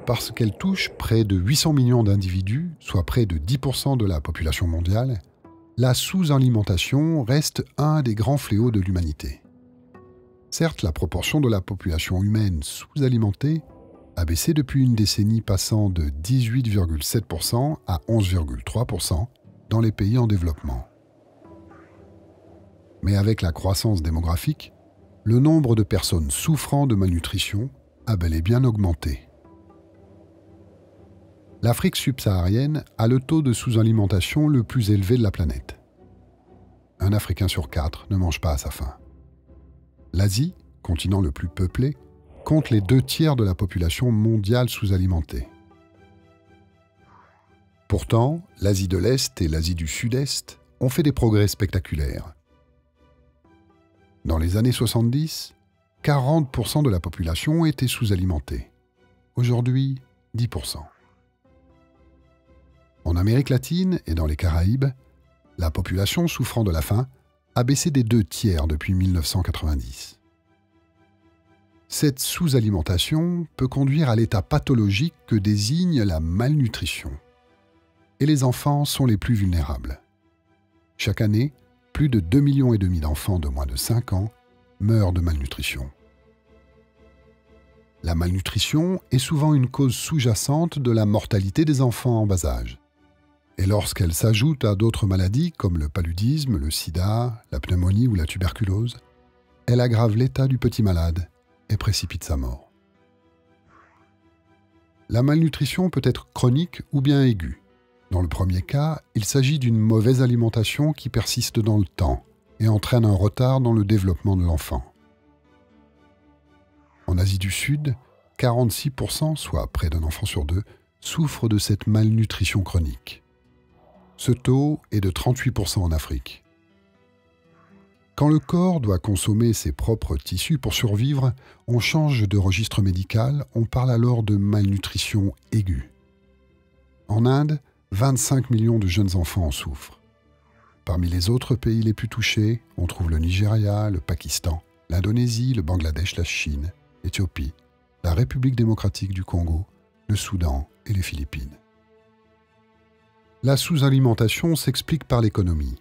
Parce qu'elle touche près de 800 millions d'individus, soit près de 10% de la population mondiale, la sous-alimentation reste un des grands fléaux de l'humanité. Certes, la proportion de la population humaine sous-alimentée a baissé depuis une décennie, passant de 18,7% à 11,3% dans les pays en développement. Mais avec la croissance démographique, le nombre de personnes souffrant de malnutrition a bel et bien augmenté. L'Afrique subsaharienne a le taux de sous-alimentation le plus élevé de la planète. Un Africain sur 4 ne mange pas à sa faim. L'Asie, continent le plus peuplé, compte les 2/3 de la population mondiale sous-alimentée. Pourtant, l'Asie de l'Est et l'Asie du Sud-Est ont fait des progrès spectaculaires. Dans les années 70, 40% de la population était sous-alimentée. Aujourd'hui, 10%. En Amérique latine et dans les Caraïbes, la population souffrant de la faim a baissé des 2/3 depuis 1990. Cette sous-alimentation peut conduire à l'état pathologique que désigne la malnutrition. Et les enfants sont les plus vulnérables. Chaque année, plus de 2,5 millions d'enfants de moins de 5 ans meurent de malnutrition. La malnutrition est souvent une cause sous-jacente de la mortalité des enfants en bas âge. Et lorsqu'elle s'ajoute à d'autres maladies comme le paludisme, le sida, la pneumonie ou la tuberculose, elle aggrave l'état du petit malade et précipite sa mort. La malnutrition peut être chronique ou bien aiguë. Dans le premier cas, il s'agit d'une mauvaise alimentation qui persiste dans le temps et entraîne un retard dans le développement de l'enfant. En Asie du Sud, 46%, soit près d'un enfant sur 2, souffrent de cette malnutrition chronique. Ce taux est de 38% en Afrique. Quand le corps doit consommer ses propres tissus pour survivre, on change de registre médical, on parle alors de malnutrition aiguë. En Inde, 25 millions de jeunes enfants en souffrent. Parmi les autres pays les plus touchés, on trouve le Nigeria, le Pakistan, l'Indonésie, le Bangladesh, la Chine, l'Éthiopie, la République démocratique du Congo, le Soudan et les Philippines. La sous-alimentation s'explique par l'économie.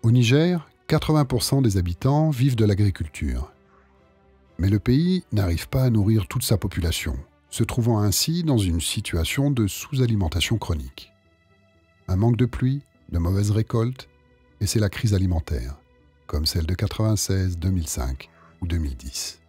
Au Niger, 80% des habitants vivent de l'agriculture. Mais le pays n'arrive pas à nourrir toute sa population, se trouvant ainsi dans une situation de sous-alimentation chronique. Un manque de pluie, de mauvaises récoltes, et c'est la crise alimentaire, comme celle de 96, 2005 ou 2010.